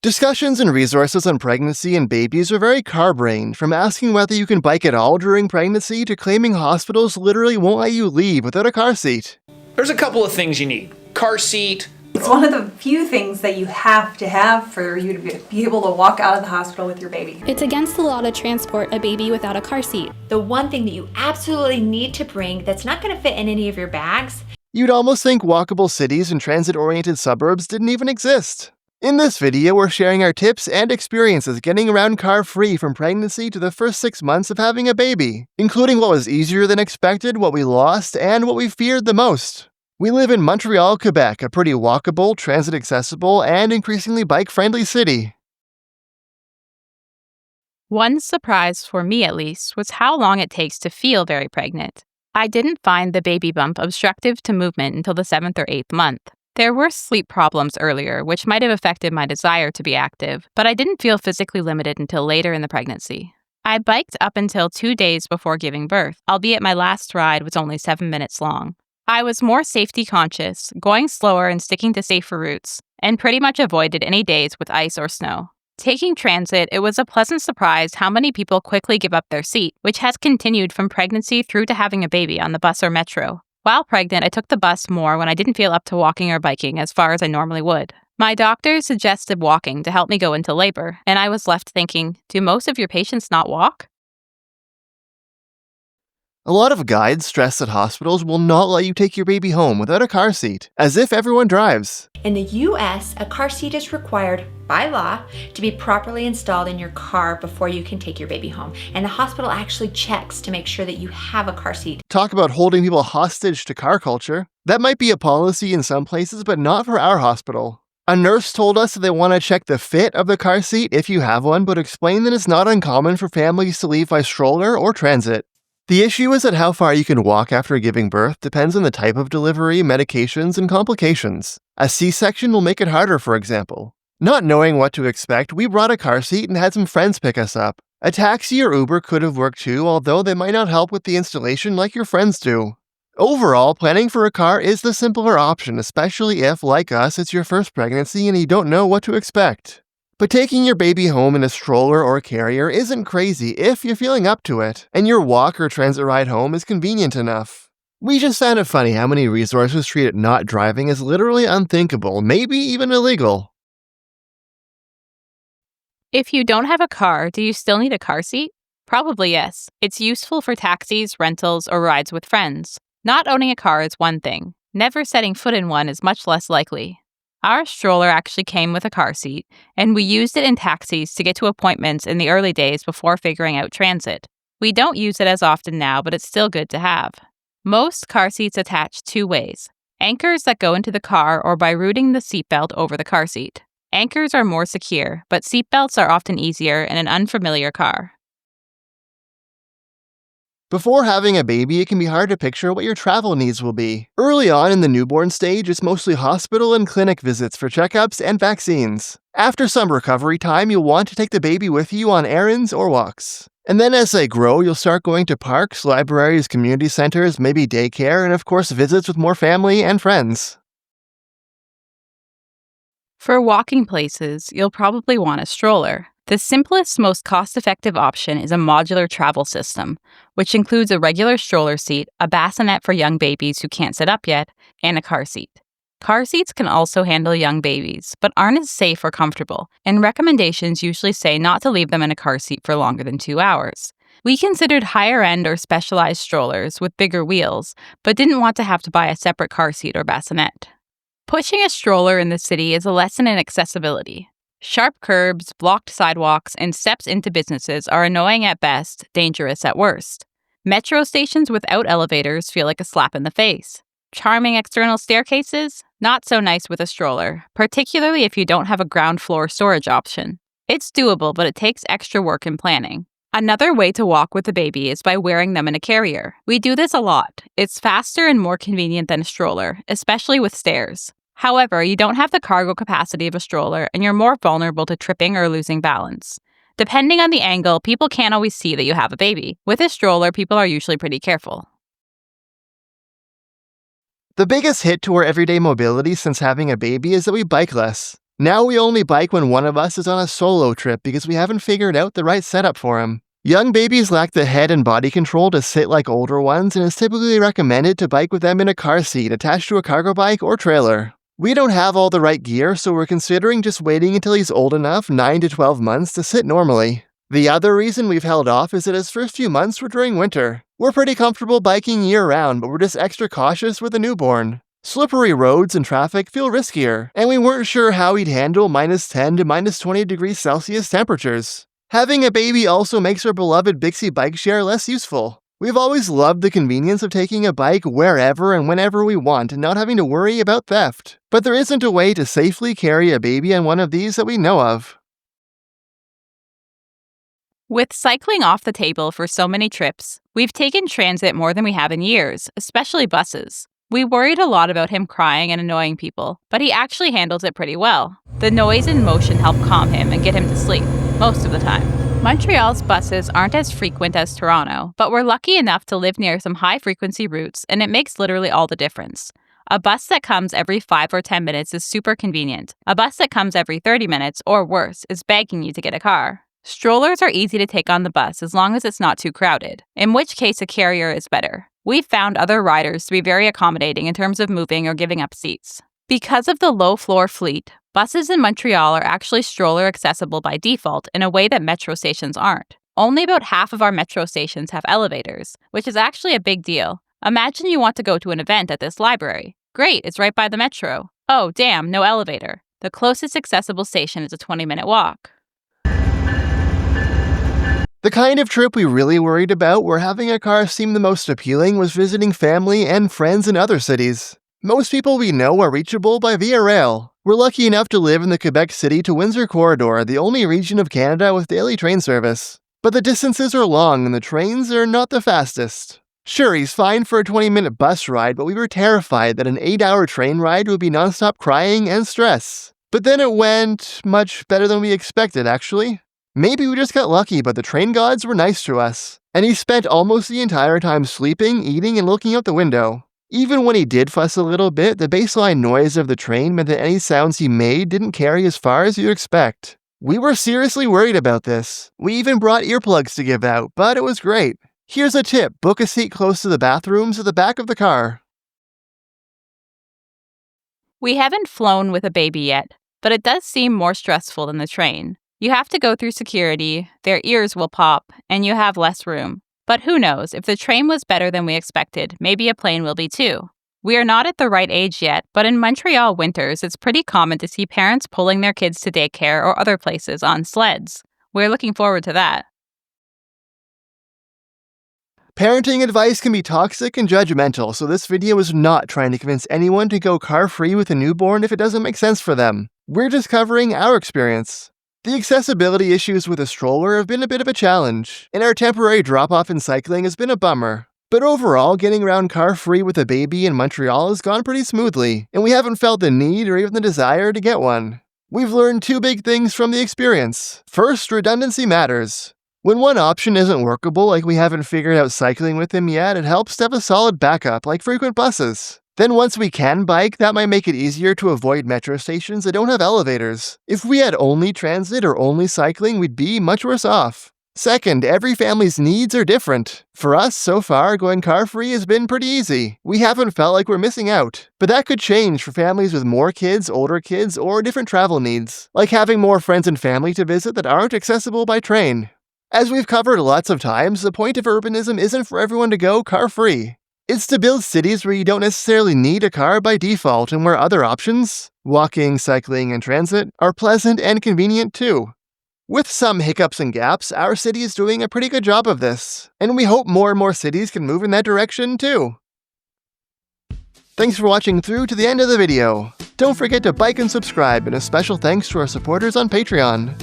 Discussions and resources on pregnancy and babies are very car-brained, from asking whether you can bike at all during pregnancy to claiming hospitals literally won't let you leave without a car seat. There's a couple of things you need. Car seat. It's one of the few things that you have to have for you to be able to walk out of the hospital with your baby. It's against the law to transport a baby without a car seat. The one thing that you absolutely need to bring that's not going to fit in any of your bags. You'd almost think walkable cities and transit-oriented suburbs didn't even exist. In this video, we're sharing our tips and experiences getting around car-free from pregnancy to the first 6 months of having a baby, including what was easier than expected, what we lost, and what we feared the most. We live in Montreal, Quebec, a pretty walkable, transit-accessible, and increasingly bike-friendly city. One surprise, for me at least, was how long it takes to feel very pregnant. I didn't find the baby bump obstructive to movement until the 7th or 8th month. There were sleep problems earlier, which might have affected my desire to be active, but I didn't feel physically limited until later in the pregnancy. I biked up until 2 days before giving birth, albeit my last ride was only 7 minutes long. I was more safety conscious, going slower and sticking to safer routes, and pretty much avoided any days with ice or snow. Taking transit, it was a pleasant surprise how many people quickly give up their seat, which has continued from pregnancy through to having a baby on the bus or metro. While pregnant, I took the bus more when I didn't feel up to walking or biking as far as I normally would. My doctor suggested walking to help me go into labor, and I was left thinking, do most of your patients not walk? A lot of guides stress that hospitals will not let you take your baby home without a car seat, as if everyone drives. In the US, a car seat is required by law to be properly installed in your car before you can take your baby home. And the hospital actually checks to make sure that you have a car seat. Talk about holding people hostage to car culture. That might be a policy in some places, but not for our hospital. A nurse told us that they want to check the fit of the car seat if you have one, but explained that it's not uncommon for families to leave by stroller or transit. The issue is that how far you can walk after giving birth depends on the type of delivery, medications, and complications. A C-section will make it harder, for example. Not knowing what to expect, we brought a car seat and had some friends pick us up. A taxi or Uber could have worked too, although they might not help with the installation like your friends do. Overall, planning for a car is the simpler option, especially if, like us, it's your first pregnancy and you don't know what to expect. But taking your baby home in a stroller or carrier isn't crazy if you're feeling up to it, and your walk or transit ride home is convenient enough. We just found it funny how many resources treat not driving as literally unthinkable, maybe even illegal. If you don't have a car, do you still need a car seat? Probably yes. It's useful for taxis, rentals, or rides with friends. Not owning a car is one thing. Never setting foot in one is much less likely. Our stroller actually came with a car seat, and we used it in taxis to get to appointments in the early days before figuring out transit. We don't use it as often now, but it's still good to have. Most car seats attach 2 ways: anchors that go into the car or by routing the seatbelt over the car seat. Anchors are more secure, but seatbelts are often easier in an unfamiliar car. Before having a baby, it can be hard to picture what your travel needs will be. Early on in the newborn stage, it's mostly hospital and clinic visits for checkups and vaccines. After some recovery time, you'll want to take the baby with you on errands or walks. And then as they grow, you'll start going to parks, libraries, community centers, maybe daycare, and of course visits with more family and friends. For walking places, you'll probably want a stroller. The simplest, most cost-effective option is a modular travel system, which includes a regular stroller seat, a bassinet for young babies who can't sit up yet, and a car seat. Car seats can also handle young babies, but aren't as safe or comfortable, and recommendations usually say not to leave them in a car seat for longer than 2 hours. We considered higher-end or specialized strollers with bigger wheels, but didn't want to have to buy a separate car seat or bassinet. Pushing a stroller in the city is a lesson in accessibility. Sharp curbs, blocked sidewalks, and steps into businesses are annoying at best, dangerous at worst. Metro stations without elevators feel like a slap in the face. Charming external staircases? Not so nice with a stroller, particularly if you don't have a ground floor storage option. It's doable, but it takes extra work and planning. Another way to walk with a baby is by wearing them in a carrier. We do this a lot. It's faster and more convenient than a stroller, especially with stairs. However, you don't have the cargo capacity of a stroller, and you're more vulnerable to tripping or losing balance. Depending on the angle, people can't always see that you have a baby. With a stroller, people are usually pretty careful. The biggest hit to our everyday mobility since having a baby is that we bike less. Now we only bike when one of us is on a solo trip because we haven't figured out the right setup for him. Young babies lack the head and body control to sit like older ones, and it's typically recommended to bike with them in a car seat attached to a cargo bike or trailer. We don't have all the right gear, so we're considering just waiting until he's old enough, 9 to 12 months, to sit normally. The other reason we've held off is that his first few months were during winter. We're pretty comfortable biking year-round, but we're just extra cautious with a newborn. Slippery roads and traffic feel riskier, and we weren't sure how he'd handle -10 to -20 degrees Celsius temperatures. Having a baby also makes our beloved Bixie bike share less useful. We've always loved the convenience of taking a bike wherever and whenever we want and not having to worry about theft. But there isn't a way to safely carry a baby on one of these that we know of. With cycling off the table for so many trips, we've taken transit more than we have in years, especially buses. We worried a lot about him crying and annoying people, but he actually handles it pretty well. The noise and motion help calm him and get him to sleep, most of the time. Montreal's buses aren't as frequent as Toronto, but we're lucky enough to live near some high-frequency routes, and it makes literally all the difference. A bus that comes every 5 or 10 minutes is super convenient. A bus that comes every 30 minutes, or worse, is begging you to get a car. Strollers are easy to take on the bus as long as it's not too crowded, in which case a carrier is better. We've found other riders to be very accommodating in terms of moving or giving up seats. Because of the low-floor fleet, buses in Montreal are actually stroller accessible by default in a way that metro stations aren't. Only about half of our metro stations have elevators, which is actually a big deal. Imagine you want to go to an event at this library. Great, it's right by the metro. Oh, damn, no elevator. The closest accessible station is a 20-minute walk. The kind of trip we really worried about where having a car seemed the most appealing was visiting family and friends in other cities. Most people we know are reachable by via rail. We're lucky enough to live in the Quebec City to Windsor corridor, the only region of Canada with daily train service. But the distances are long and the trains are not the fastest. Sure, he's fine for a 20-minute bus ride, but we were terrified that an 8-hour train ride would be nonstop crying and stress. But then it went much better than we expected, actually. Maybe we just got lucky, but the train gods were nice to us. And he spent almost the entire time sleeping, eating, and looking out the window. Even when he did fuss a little bit, the baseline noise of the train meant that any sounds he made didn't carry as far as you'd expect. We were seriously worried about this. We even brought earplugs to give out, but it was great. Here's a tip: book a seat close to the bathrooms at the back of the car. We haven't flown with a baby yet, but it does seem more stressful than the train. You have to go through security, their ears will pop, and you have less room. But who knows, if the train was better than we expected, maybe a plane will be too. We are not at the right age yet, but in Montreal winters, it's pretty common to see parents pulling their kids to daycare or other places on sleds. We're looking forward to that. Parenting advice can be toxic and judgmental, so this video is not trying to convince anyone to go car-free with a newborn if it doesn't make sense for them. We're just covering our experience. The accessibility issues with a stroller have been a bit of a challenge, and our temporary drop-off in cycling has been a bummer. But overall, getting around car-free with a baby in Montreal has gone pretty smoothly, and we haven't felt the need or even the desire to get one. We've learned 2 big things from the experience. First, redundancy matters. When one option isn't workable, like we haven't figured out cycling with him yet, it helps to have a solid backup, like frequent buses. Then once we can bike, that might make it easier to avoid metro stations that don't have elevators. If we had only transit or only cycling, we'd be much worse off. Second, every family's needs are different. For us, so far, going car-free has been pretty easy. We haven't felt like we're missing out. But that could change for families with more kids, older kids, or different travel needs, like having more friends and family to visit that aren't accessible by train. As we've covered lots of times, the point of urbanism isn't for everyone to go car-free. It's to build cities where you don't necessarily need a car by default and where other options, walking, cycling, and transit, are pleasant and convenient too. With some hiccups and gaps, our city is doing a pretty good job of this, and we hope more and more cities can move in that direction too. Thanks for watching through to the end of the video. Don't forget to like and subscribe, and a special thanks to our supporters on Patreon.